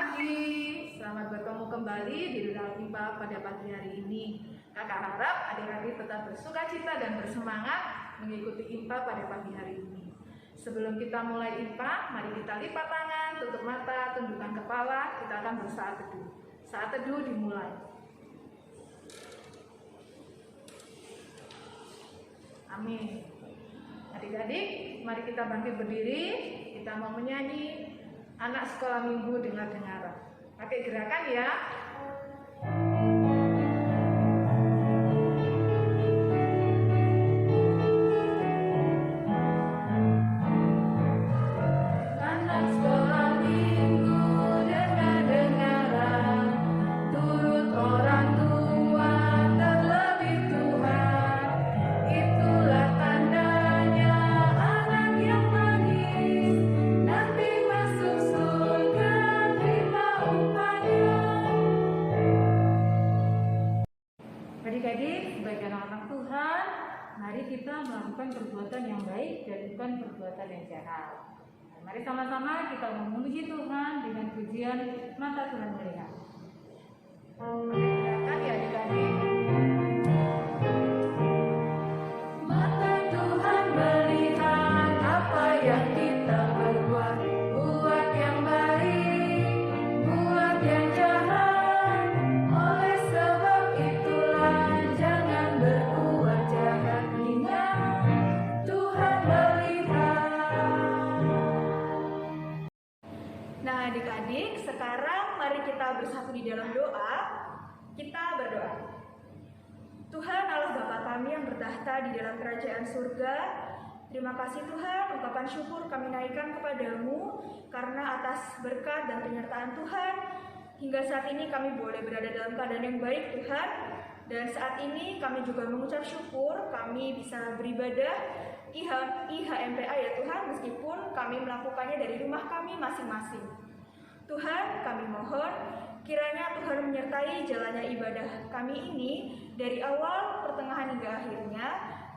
pagi, selamat bertemu kembali di Rural IPA pada pagi hari ini. Kakak harap adik-adik tetap bersukacita dan bersemangat mengikuti IPA pada pagi hari ini. Sebelum kita mulai IPA, mari kita lipat tangan, tutup mata, tundukkan kepala, kita akan bersaat teduh. Saat teduh dimulai. Amin. Adik-adik, mari kita bangkit berdiri, kita mau menyanyi Anak Sekolah Minggu Dengar-Dengaran. Pakai gerakan ya. Adik-adik, sebagai anak-anak Tuhan, mari kita melakukan perbuatan yang baik dan bukan perbuatan yang jahat. Nah, mari sama-sama kita memuji Tuhan dengan pujian Mata Tuhan Melihat. Silakan ya adik-adik. Mata Tuhan melihat apa yang kita perbuat, buat yang baik, buat yang jahat. Oleh sebab itulah jangan berbuat jahat, ingat Tuhan melihat. Nah adik-adik, sekarang mari kita bersatu di dalam doa. Kita berdoa. Tuhan Allah Bapa kami yang bertahta di dalam kerajaan surga, terima kasih Tuhan, ungkapan syukur kami naikkan kepadamu karena atas berkat dan penyertaan Tuhan hingga saat ini kami boleh berada dalam keadaan yang baik Tuhan. Dan saat ini kami juga mengucap syukur kami bisa beribadah IHMPA ya Tuhan, meskipun kami melakukannya dari rumah kami masing-masing. Tuhan, kami mohon kiranya Tuhan menyertai jalannya ibadah kami ini dari awal, pertengahan hingga akhirnya.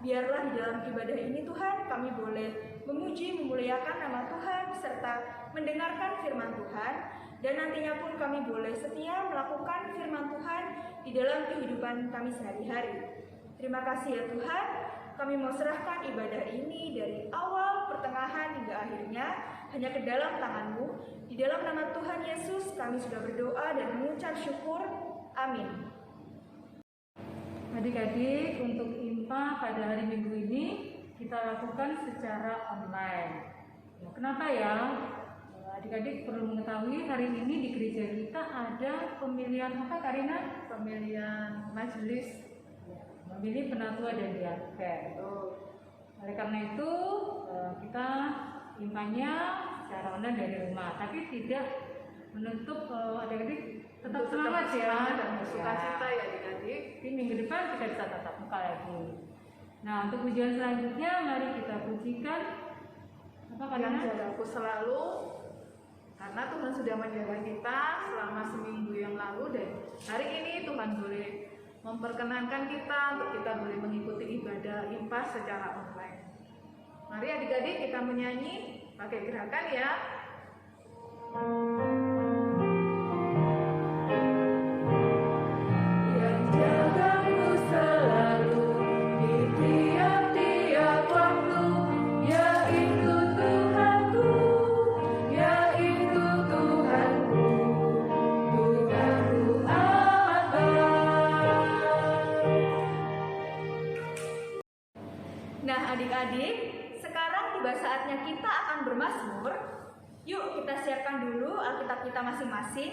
Biarlah di dalam ibadah ini Tuhan kami boleh memuji, memuliakan nama Tuhan serta mendengarkan firman Tuhan. Dan nantinya pun kami boleh setia melakukan firman Tuhan di dalam kehidupan kami sehari-hari. Terima kasih ya Tuhan, kami mau serahkan ibadah ini dari awal, pertengahan hingga akhirnya hanya ke dalam tangan-Mu. Di dalam nama Tuhan Yesus kami sudah berdoa dan mengucap syukur. Amin. Adik-adik, untuk IMPA pada hari Minggu ini kita lakukan secara online. Kenapa ya? Adik-adik perlu mengetahui hari ini di gereja kita ada pemilihan apa Karina? Pemilihan majelis, memilih penatua dan diaken. Oleh karena itu kita IMPA-nya secara online dari rumah, tapi tidak menutup adik-adik tetap semangat ya dan bersukacita ya adik-adik. Di minggu depan kita bisa tatap muka lagi. Nah untuk pujian selanjutnya mari kita pujikan apa Karina? Yang jagaku selalu. Karena Tuhan sudah menjaga kita selama seminggu yang lalu dan hari ini Tuhan boleh memperkenankan kita untuk kita boleh mengikuti ibadah IMPA secara online. Mari adik-adik kita menyanyi pakai gerakan ya. Nah adik-adik, sekarang tiba saatnya kita akan bermazmur. Yuk kita siapkan dulu Alkitab kita masing-masing.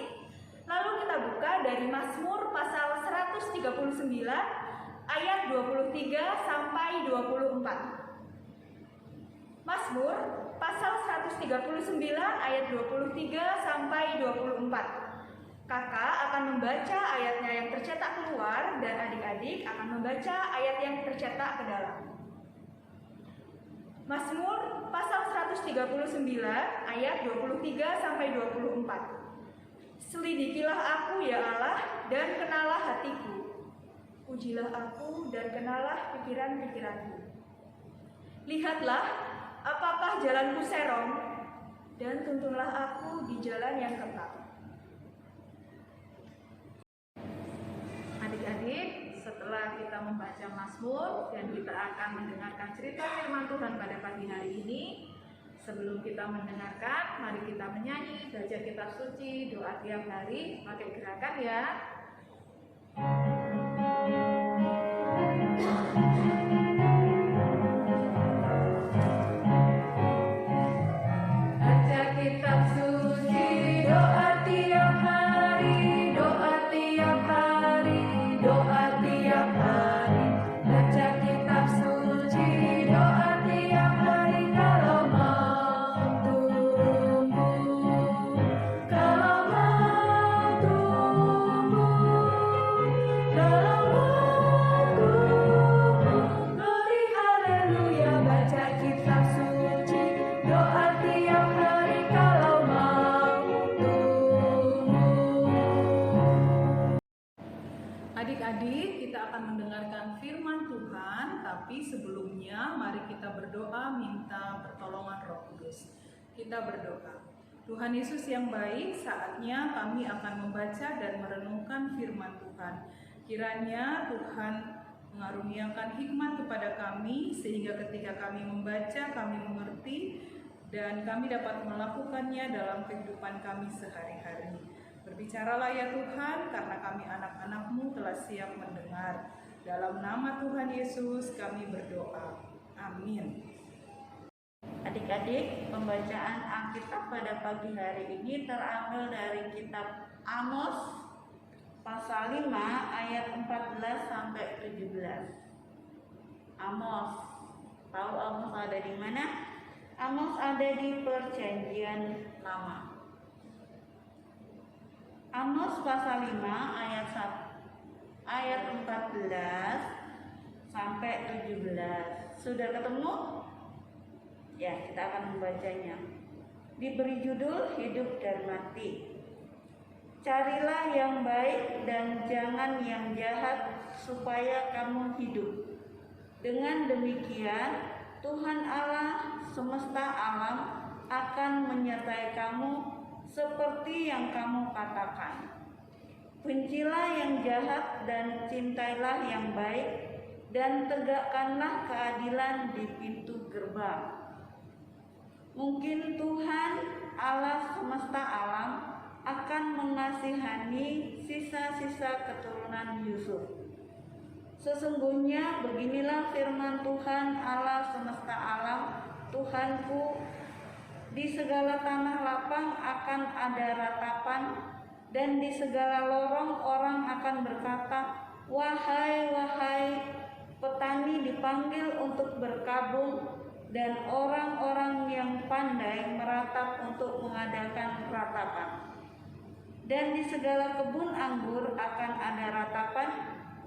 Lalu kita buka dari Mazmur pasal 139 ayat 23 sampai 24. Mazmur pasal 139 ayat 23 sampai 24. Kakak akan membaca ayatnya yang tercetak keluar dan adik-adik akan membaca ayat yang tercetak ke dalam. Mazmur pasal 139 ayat 23 sampai 24. Selidikilah aku ya Allah dan kenalah hatiku. Ujilah aku dan kenalah pikiran-pikiranku. Lihatlah apakah jalanku serong dan tuntunlah aku di jalan yang tetap. kita membaca Mazmur dan kita akan mendengarkan cerita firman Tuhan pada pagi hari ini. Sebelum kita mendengarkan, mari kita menyanyi, baca kitab suci, doa tiap hari, pakai gerakan ya. Baca kitab suci, doa tiap hari, doa tiap hari, doa tiap hari. Baca kitab suci, doa tiap hari kalau mau tumbuh, kalau mau tumbuh, kalau mau tumbuh. Glory haleluya, baca kitab suci, doa tiap hari kalau mau tumbuh. Adik-adik, kita akan mendengarkan firman Tuhan, tapi sebelumnya mari kita berdoa minta pertolongan Roh Kudus. Kita berdoa. Tuhan Yesus yang baik, saatnya kami akan membaca dan merenungkan firman Tuhan. Kiranya Tuhan mengaruniakan hikmat kepada kami, sehingga ketika kami membaca, kami mengerti, dan kami dapat melakukannya dalam kehidupan kami sehari-hari. Berbicaralah ya Tuhan, karena kami anak-anak-Mu telah siap mendengar. Dalam nama Tuhan Yesus kami berdoa. Amin. Adik-adik, pembacaan Alkitab pada pagi hari ini terambil dari kitab Amos pasal 5 ayat 14 sampai 17. Amos. Tahu Amos ada di mana? Amos ada di Perjanjian Lama. Amos pasal 5 ayat 14 sampai 17. Sudah ketemu? Ya, kita akan membacanya. Diberi judul Hidup dan Mati. Carilah yang baik dan jangan yang jahat supaya kamu hidup. Dengan demikian, Tuhan Allah semesta alam akan menyertai kamu seperti yang kamu katakan. Bencilah yang jahat dan cintailah yang baik, dan tegakkanlah keadilan di pintu gerbang. Mungkin Tuhan Allah semesta alam akan mengasihani sisa-sisa keturunan Yusuf. Sesungguhnya beginilah firman Tuhan Allah semesta alam, Tuhanku, di segala tanah lapang akan ada ratapan, dan di segala lorong orang akan berkata, wahai, wahai. Petani dipanggil untuk berkabung, dan orang-orang yang pandai meratap untuk mengadakan ratapan. Dan di segala kebun anggur akan ada ratapan,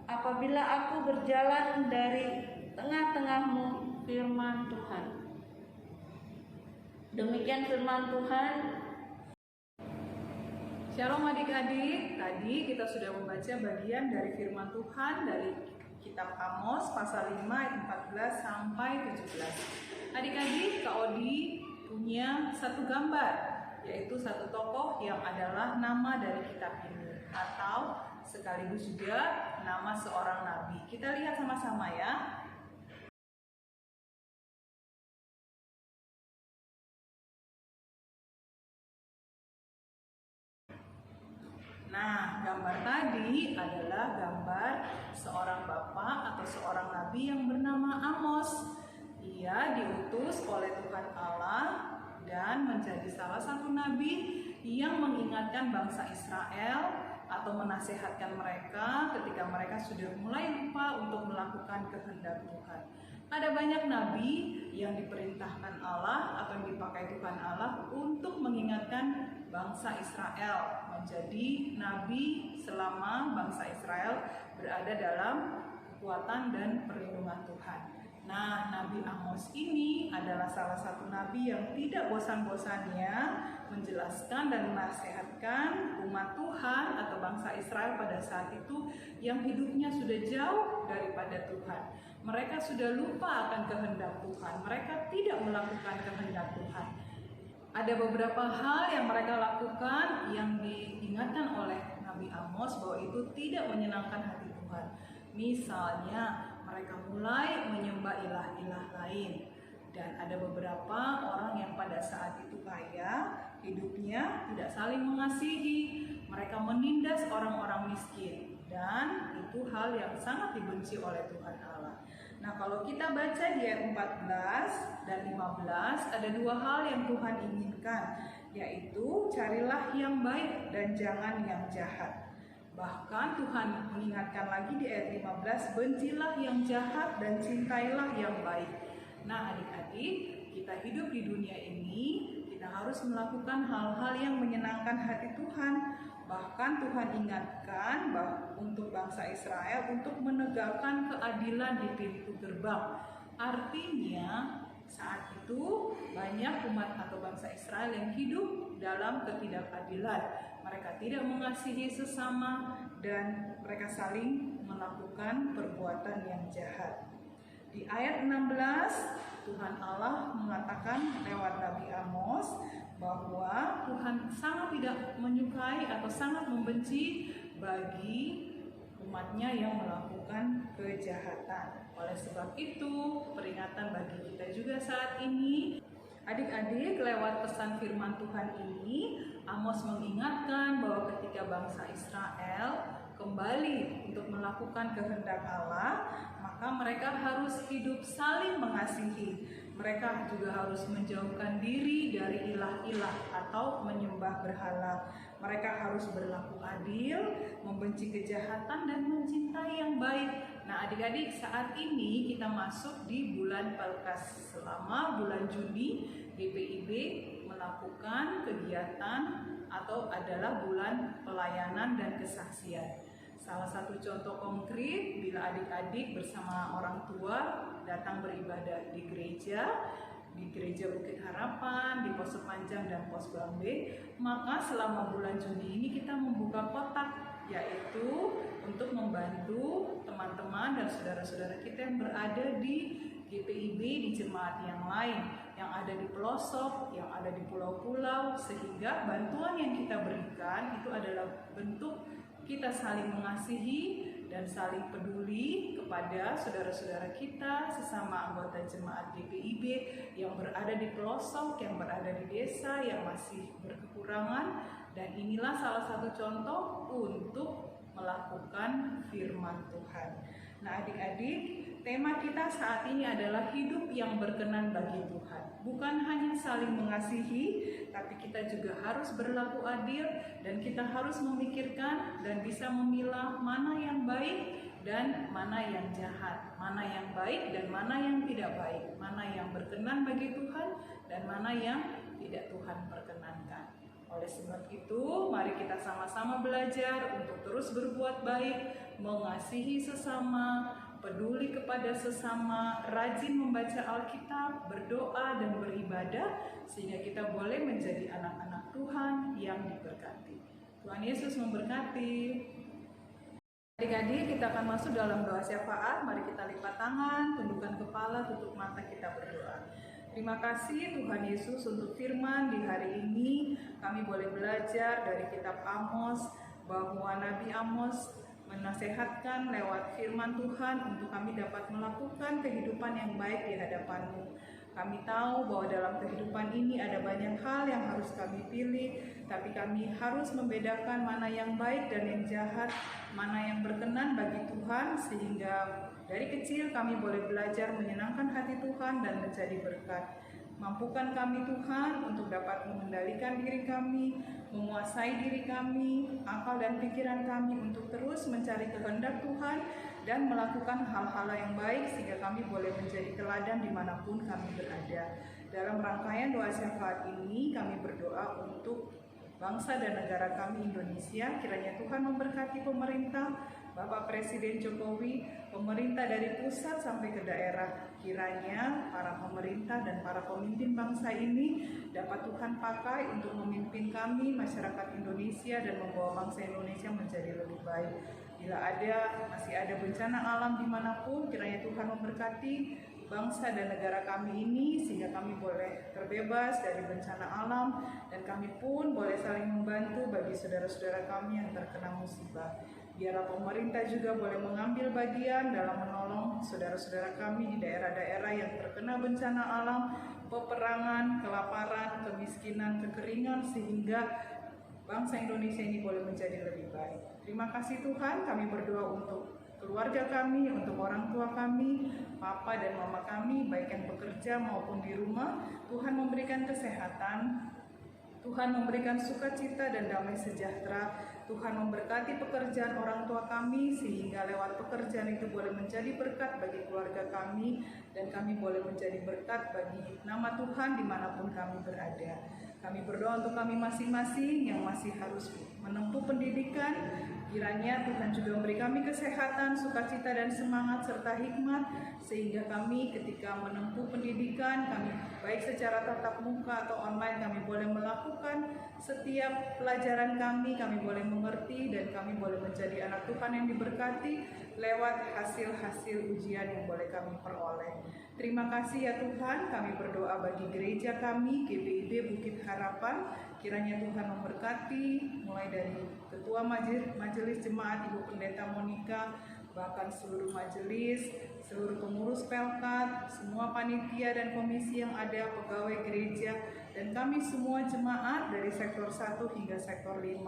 apabila aku berjalan dari tengah-tengahmu, firman Tuhan. Demikian firman Tuhan. Shalom adik-adik, tadi kita sudah membaca bagian dari firman Tuhan dari kitab Amos pasal 5 ayat 14 sampai 17. Adik-adik, Kak Odi punya satu gambar, yaitu satu tokoh yang adalah nama dari kitab ini, atau sekaligus juga nama seorang nabi. Kita lihat sama-sama ya. Nah, gambar tadi adalah gambar seorang bapak atau seorang nabi yang bernama Amos. Ia diutus oleh Tuhan Allah dan menjadi salah satu nabi yang mengingatkan bangsa Israel atau menasehatkan mereka ketika mereka sudah mulai lupa untuk melakukan kehendak Tuhan. Ada banyak nabi yang diperintahkan Allah atau yang dipakai Tuhan Allah untuk mengingatkan bangsa Israel, menjadi nabi selama bangsa Israel berada dalam kekuatan dan perlindungan Tuhan. Nah, Nabi Amos ini adalah salah satu nabi yang tidak bosan-bosannya menjelaskan dan menasihatkan umat Tuhan atau bangsa Israel pada saat itu yang hidupnya sudah jauh daripada Tuhan. Mereka sudah lupa akan kehendak Tuhan. Mereka tidak melakukan kehendak Tuhan. Ada beberapa hal yang mereka lakukan yang diingatkan oleh Nabi Amos bahwa itu tidak menyenangkan hati Tuhan. Misalnya, mereka mulai menyembah ilah-ilah lain. Dan ada beberapa orang yang pada saat itu kaya, hidupnya tidak saling mengasihi. Mereka menindas orang-orang miskin. Dan itu hal yang sangat dibenci oleh Tuhan Allah. Nah, kalau kita baca di ayat 14 dan 15, ada dua hal yang Tuhan inginkan, yaitu carilah yang baik dan jangan yang jahat. Bahkan Tuhan mengingatkan lagi di ayat 15, bencilah yang jahat dan cintailah yang baik. Nah, adik-adik, kita hidup di dunia ini, kita harus melakukan hal-hal yang menyenangkan hati Tuhan. Bahkan Tuhan ingatkan bahwa untuk bangsa Israel untuk menegakkan keadilan di pintu gerbang. Artinya, saat itu banyak umat atau bangsa Israel yang hidup dalam ketidakadilan. Mereka tidak mengasihi sesama dan mereka saling melakukan perbuatan yang jahat. Di ayat 16, Tuhan Allah mengatakan lewat Nabi Amos bahwa Tuhan sangat tidak menyukai atau sangat membenci bagi umatnya yang melakukan kejahatan. Oleh sebab itu, peringatan bagi kita juga saat ini. Adik-adik, lewat pesan firman Tuhan ini, Amos mengingatkan bahwa ketika bangsa Israel kembali untuk melakukan kehendak Allah, maka mereka harus hidup saling mengasihi. Mereka juga harus menjauhkan diri dari ilah-ilah atau menyembah berhala. Mereka harus berlaku adil, membenci kejahatan, dan mencintai yang baik. Nah, adik-adik, saat ini kita masuk di bulan Pelkas. Selama bulan Juni, GPIB melakukan kegiatan atau adalah bulan pelayanan dan kesaksian. Salah satu contoh konkret, bila adik-adik bersama orang tua datang beribadah di gereja Bukit Harapan, di Pos Sepanjang dan Pos Bambe, maka selama bulan Juni ini kita membuka kotak, yaitu untuk membantu teman-teman dan saudara-saudara kita yang berada di GPIB, di jemaat yang lain, yang ada di pelosok, yang ada di pulau-pulau, sehingga bantuan yang kita berikan itu adalah bentuk kita saling mengasihi dan saling peduli kepada saudara-saudara kita, sesama anggota jemaat GPIB yang berada di pelosok, yang berada di desa, yang masih berkekurangan. Dan inilah salah satu contoh untuk melakukan firman Tuhan. Nah, adik-adik, tema kita saat ini adalah hidup yang berkenan bagi Tuhan. Bukan hanya saling mengasihi, tapi kita juga harus berlaku adil dan kita harus memikirkan dan bisa memilah mana yang baik dan mana yang jahat, mana yang baik dan mana yang tidak baik, mana yang berkenan bagi Tuhan dan mana yang tidak Tuhan perkenankan. Oleh sebab itu, mari kita sama-sama belajar untuk terus berbuat baik, mengasihi sesama, peduli kepada sesama, rajin membaca Alkitab, berdoa dan beribadah, sehingga kita boleh menjadi anak-anak Tuhan yang diberkati. Tuhan Yesus memberkati. Adik-adik, kita akan masuk dalam doa syafaat. Mari kita lipat tangan, tundukkan kepala, tutup mata, kita berdoa. Terima kasih Tuhan Yesus untuk firman di hari ini. Kami boleh belajar dari kitab Amos bahwa Nabi Amos menasehatkan lewat firman Tuhan untuk kami dapat melakukan kehidupan yang baik di hadapan-Mu. Kami tahu bahwa dalam kehidupan ini ada banyak hal yang harus kami pilih, tapi kami harus membedakan mana yang baik dan yang jahat, mana yang berkenan bagi Tuhan, sehingga dari kecil kami boleh belajar menyenangkan hati Tuhan dan menjadi berkat. Mampukan kami Tuhan untuk dapat mengendalikan diri kami, menguasai diri kami, akal dan pikiran kami untuk terus mencari kehendak Tuhan dan melakukan hal-hal yang baik sehingga kami boleh menjadi teladan dimanapun kami berada. Dalam rangkaian doa syafaat ini kami berdoa untuk bangsa dan negara kami Indonesia. Kiranya Tuhan memberkati pemerintah, Bapak Presiden Jokowi, pemerintah dari pusat sampai ke daerah. Kiranya para pemerintah dan para pemimpin bangsa ini dapat Tuhan pakai untuk memimpin kami, masyarakat Indonesia, dan membawa bangsa Indonesia menjadi lebih baik. Bila masih ada bencana alam dimanapun, kiranya Tuhan memberkati bangsa dan negara kami ini sehingga kami boleh terbebas dari bencana alam dan kami pun boleh saling membantu bagi saudara-saudara kami yang terkena musibah. Biarlah pemerintah juga boleh mengambil bagian dalam menolong saudara-saudara kami di daerah-daerah yang terkena bencana alam, peperangan, kelaparan, kemiskinan, kekeringan, sehingga bangsa Indonesia ini boleh menjadi lebih baik. Terima kasih Tuhan, kami berdoa untuk keluarga kami, untuk orang tua kami, papa dan mama kami, baik yang bekerja maupun di rumah. Tuhan memberikan kesehatan, Tuhan memberikan sukacita dan damai sejahtera. Tuhan memberkati pekerjaan orang tua kami, sehingga lewat pekerjaan itu boleh menjadi berkat bagi keluarga kami, dan kami boleh menjadi berkat bagi nama Tuhan dimanapun kami berada. Kami berdoa untuk kami masing-masing yang masih harus menempuh pendidikan. Kiranya Tuhan juga memberi kami kesehatan, sukacita dan semangat serta hikmat, sehingga kami ketika menempuh pendidikan, kami baik secara tatap muka atau online, kami boleh melakukan setiap pelajaran kami boleh mengerti, dan kami boleh menjadi anak Tuhan yang diberkati lewat hasil-hasil ujian yang boleh kami peroleh. Terima kasih ya Tuhan, kami berdoa bagi gereja kami, GBIB Bukit Harapan. Kiranya Tuhan memberkati mulai dari Ketua Majelis Jemaat Ibu Pendeta Monica, bahkan seluruh majelis, seluruh pengurus Pelkat, semua panitia dan komisi yang ada, pegawai gereja, dan kami semua jemaat dari sektor 1 hingga sektor 5.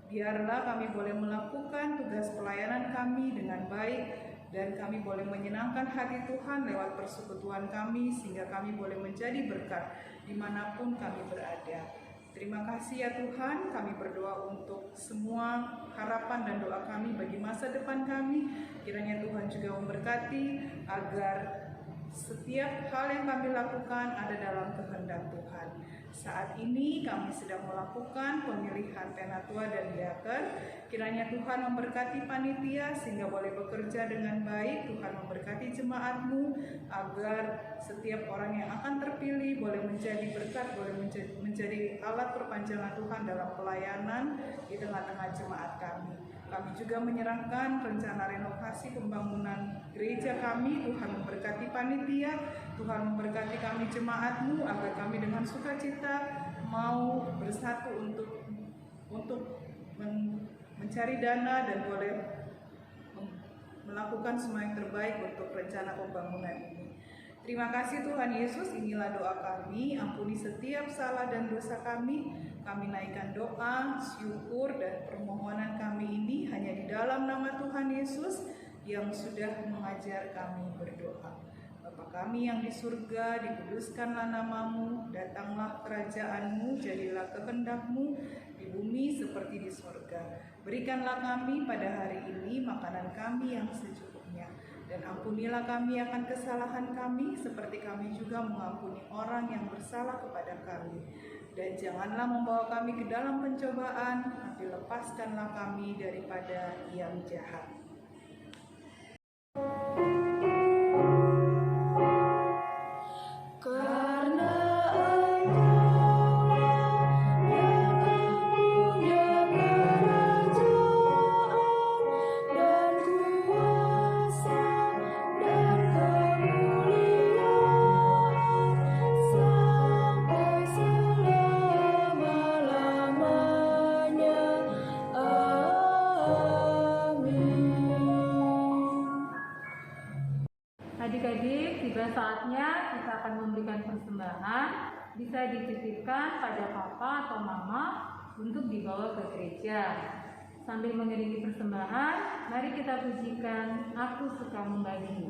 Biarlah kami boleh melakukan tugas pelayanan kami dengan baik, dan kami boleh menyenangkan hati Tuhan lewat persekutuan kami, sehingga kami boleh menjadi berkat dimanapun kami berada. Terima kasih ya Tuhan, kami berdoa untuk semua harapan dan doa kami bagi masa depan kami. Kiranya Tuhan juga memberkati agar setiap hal yang kami lakukan ada dalam kehendak Tuhan. Saat ini kami sedang melakukan pemilihan penatua dan diaken. Kiranya Tuhan memberkati panitia sehingga boleh bekerja dengan baik. Tuhan memberkati jemaat-Mu agar setiap orang yang akan terpilih boleh menjadi berkat, boleh menjadi alat perpanjangan Tuhan dalam pelayanan di tengah-tengah jemaat kami. Kami juga menyerahkan rencana renovasi pembangunan gereja kami. Tuhan memberkati panitia, Tuhan memberkati kami jemaat-Mu agar kami dengan sukacita mau bersatu untuk mencari dana dan boleh melakukan semua yang terbaik untuk rencana pembangunan ini. Terima kasih Tuhan Yesus, inilah doa kami, ampuni setiap salah dan dosa kami. Kami naikkan doa, syukur, dan permohonan kami ini hanya di dalam nama Tuhan Yesus yang sudah mengajar kami berdoa. Bapa kami yang di surga, dikuduskanlah nama-Mu, datanglah kerajaan-Mu, jadilah kehendak-Mu di bumi seperti di surga. Berikanlah kami pada hari ini makanan kami yang secukupnya, dan ampunilah kami akan kesalahan kami, seperti kami juga mengampuni orang yang bersalah kepada kami. Dan janganlah membawa kami ke dalam pencobaan, tapi lepaskanlah kami daripada yang jahat. Adik-adik, tiba saatnya kita akan memberikan persembahan, bisa dititipkan pada papa atau mama untuk dibawa ke gereja. Sambil mengiringi persembahan, mari kita pujikan Aku Suka Membagi.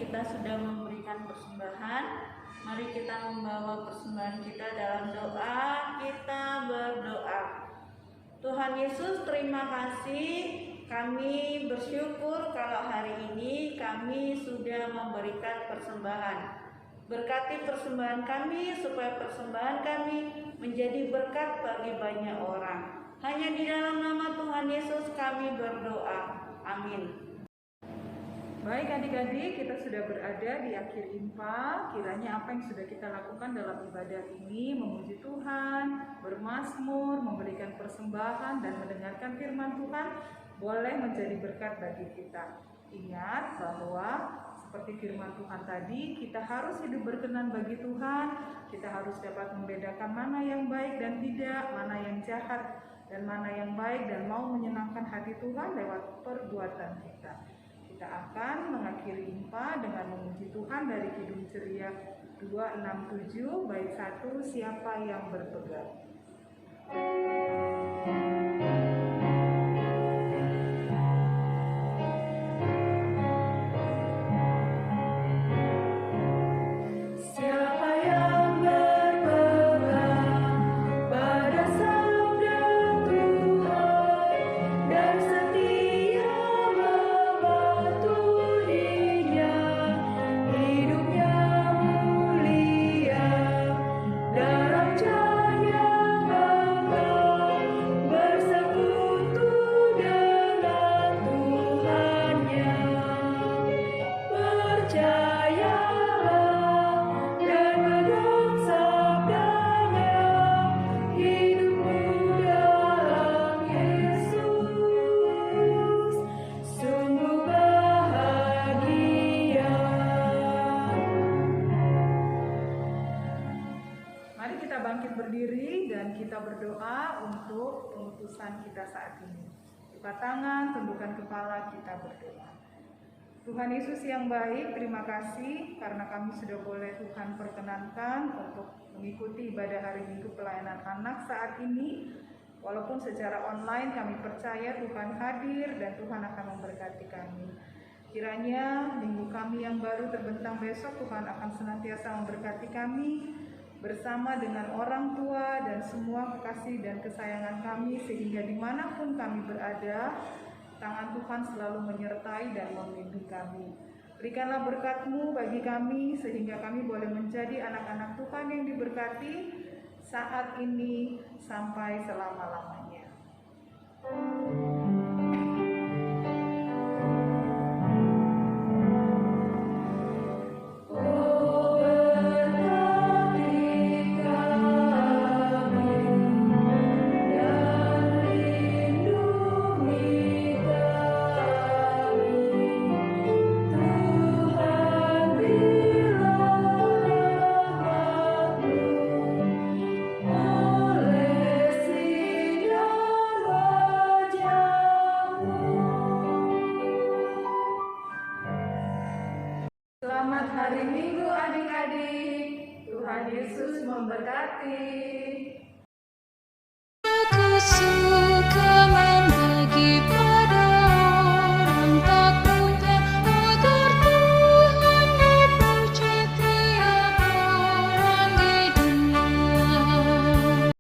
Kita sudah memberikan persembahan, mari kita membawa persembahan kita dalam doa. Kita berdoa. Tuhan Yesus, terima kasih. Kami bersyukur kalau hari ini kami sudah memberikan persembahan. Berkati persembahan kami supaya persembahan kami menjadi berkat bagi banyak orang. Hanya di dalam nama Tuhan Yesus kami berdoa. Amin. Baik adik-adik, kita sudah berada di akhir IMPA. Kiranya apa yang sudah kita lakukan dalam ibadah ini, memuji Tuhan, bermazmur, memberikan persembahan, dan mendengarkan firman Tuhan, boleh menjadi berkat bagi kita. Ingat bahwa seperti firman Tuhan tadi, kita harus hidup berkenan bagi Tuhan. Kita harus dapat membedakan mana yang baik dan tidak, mana yang jahat dan mana yang baik, dan mau menyenangkan hati Tuhan lewat perbuatan kita. Kita akan mengakhiri IMPA dengan memuji Tuhan dari Kidung Ceria 267 bait 1, siapa yang berpegang. Berdiri dan kita berdoa untuk pengutusan kita saat ini. Buka tangan, tundukkan kepala, kita berdoa. Tuhan Yesus yang baik, terima kasih karena kami sudah boleh Tuhan perkenankan untuk mengikuti ibadah hari Minggu pelayanan anak saat ini. Walaupun secara online, kami percaya Tuhan hadir dan Tuhan akan memberkati kami. Kiranya minggu kami yang baru terbentang besok, Tuhan akan senantiasa memberkati kami bersama dengan orang tua dan semua kekasih dan kesayangan kami, sehingga dimanapun kami berada, tangan Tuhan selalu menyertai dan membimbing kami. Berikanlah berkat-Mu bagi kami, sehingga kami boleh menjadi anak-anak Tuhan yang diberkati saat ini sampai selama-lamanya. Selamat hari Minggu adik-adik, Tuhan Yesus memberkati.